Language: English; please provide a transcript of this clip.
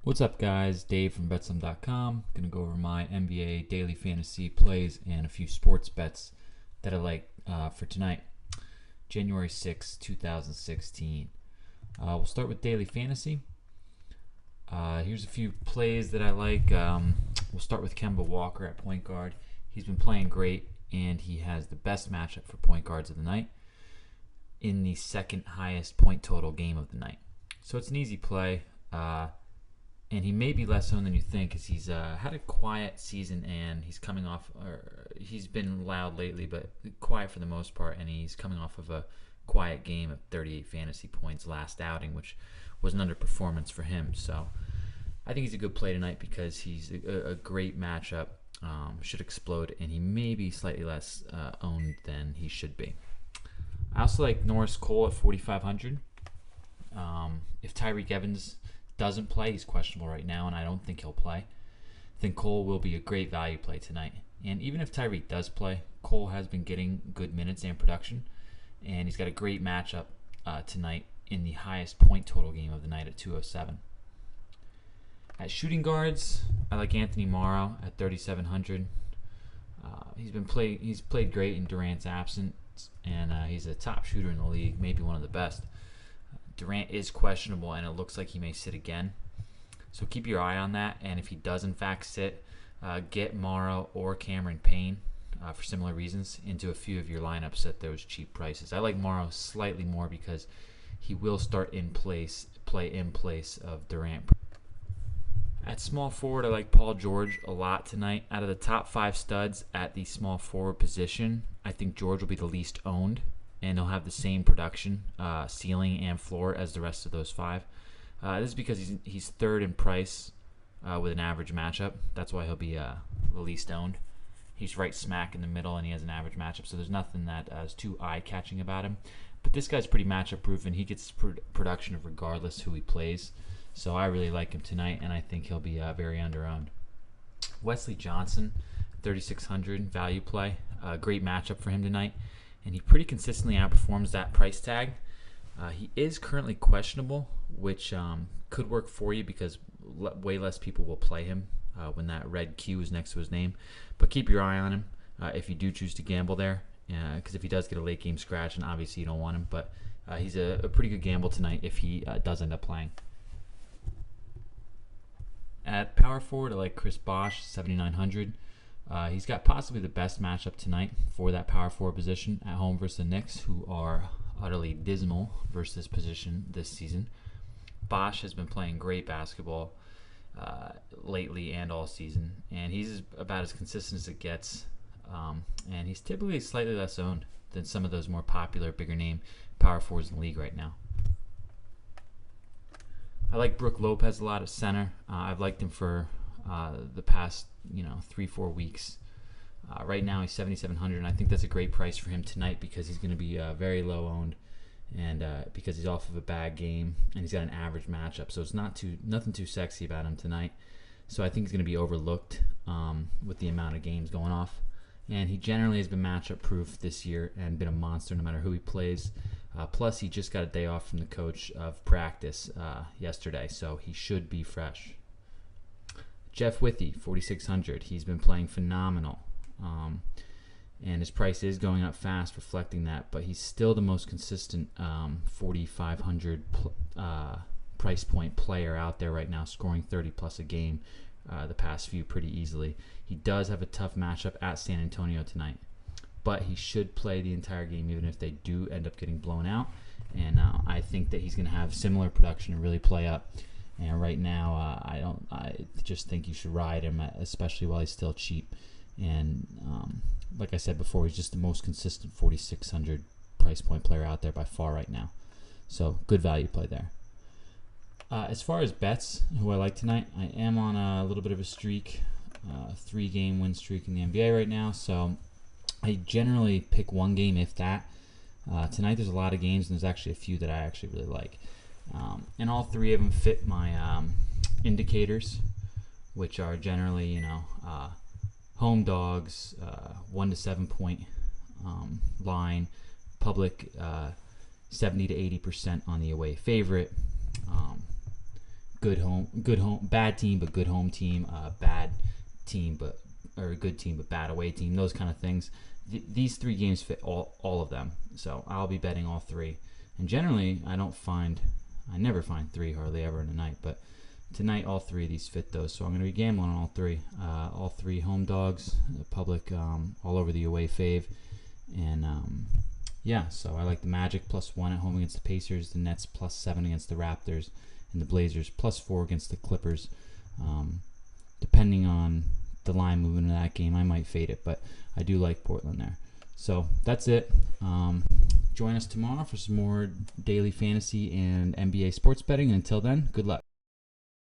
What's up, guys? Dave from betsum.com. Going to go over my NBA daily fantasy plays and a few sports bets that I like for tonight, January 6, 2016. We'll start with daily fantasy. Here's a few plays that I like. We'll start with Kemba Walker at point guard. He's been playing great, and he has the best matchup for point guards of the night in the second highest point total game of the night. So it's an easy play. And he may be less owned than you think, because he's had a quiet season, and he's coming off, or he's been loud lately, but quiet for the most part, and he's coming off of a quiet game of 38 fantasy points last outing, which was an underperformance for him. So I think he's a good play tonight because he's a great matchup, should explode, and he may be slightly less owned than he should be. I also like Norris Cole at 4,500. If Tyreek Evans doesn't play, he's questionable right now, and I don't think he'll play. I think Cole will be a great value play tonight. And even if Tyreek does play, Cole has been getting good minutes and production, and he's got a great matchup tonight in the highest point total game of the night at 207. At shooting guards, I like Anthony Morrow at 3,700. He's played great in Durant's absence, and he's a top shooter in the league, maybe one of the best. Durant is questionable, and it looks like he may sit again. So keep your eye on that, and if he does in fact sit, get Morrow or Cameron Payne for similar reasons into a few of your lineups at those cheap prices. I like Morrow slightly more because he will play in place of Durant. At small forward, I like Paul George a lot tonight. Out of the top 5 studs at the small forward position, I think George will be the least owned, and he'll have the same production, ceiling and floor, as the rest of those 5. This is because he's third in price with an average matchup. That's why he'll be the least owned. He's right smack in the middle, and he has an average matchup, so there's nothing that is too eye-catching about him. But this guy's pretty matchup-proof, and he gets production regardless who he plays. So I really like him tonight, and I think he'll be very under-owned. Wesley Johnson, 3,600 value play. Great matchup for him tonight, and he pretty consistently outperforms that price tag. He is currently questionable, which could work for you because way less people will play him when that red Q is next to his name. But keep your eye on him if you do choose to gamble there, because if he does get a late game scratch, and obviously you don't want him, but he's a pretty good gamble tonight if he does end up playing. At power forward, I like Chris Bosh, 7,900. He's got possibly the best matchup tonight for that power forward position at home versus the Knicks, who are utterly dismal versus this position this season. Bosh has been playing great basketball lately and all season, and he's about as consistent as it gets. And he's typically slightly less owned than some of those more popular, bigger name power forwards in the league right now. I like Brook Lopez a lot at center. I've liked him for the past 3-4 weeks. Right now he's 7,700, and I think that's a great price for him tonight because he's going to be very low owned, and because he's off of a bad game and he's got an average matchup, so it's nothing too sexy about him tonight. So I think he's going to be overlooked with the amount of games going off, and he generally has been matchup proof this year and been a monster no matter who he plays. Plus, he just got a day off from the coach of practice yesterday, so he should be fresh. Jeff Withey, 4,600. He's been playing phenomenal, and his price is going up fast, reflecting that. But he's still the most consistent 4,500 price point player out there right now, scoring 30+ a game the past few pretty easily. He does have a tough matchup at San Antonio tonight, but he should play the entire game even if they do end up getting blown out. And I think that he's going to have similar production and really play up. And right now, I just think you should ride him, especially while he's still cheap. And like I said before, he's just the most consistent 4,600 price point player out there by far right now. So good value play there. As far as bets, who I like tonight, I am on a little bit of a streak, 3-game win streak in the NBA right now. So I generally pick one game, if that. Tonight there's a lot of games, and there's actually a few that I actually really like. And all 3 of them fit my indicators, which are generally, home dogs, 1 to 7 point line, public 70 to 80% on the away favorite, bad team but good home team, bad team but or good team but bad away team. Those kind of things. These 3 games fit all of them. So I'll be betting all 3. And generally, I never find 3 hardly ever in a night, but tonight all 3 of these fit those. So I'm going to be gambling on all 3. All 3 home dogs, the public all over the away fave. And yeah, so I like the Magic +1 at home against the Pacers, the Nets +7 against the Raptors, and the Blazers +4 against the Clippers. Depending on the line movement in that game, I might fade it, but I do like Portland there. So that's it. Join us tomorrow for some more daily fantasy and NBA sports betting. And until then, good luck.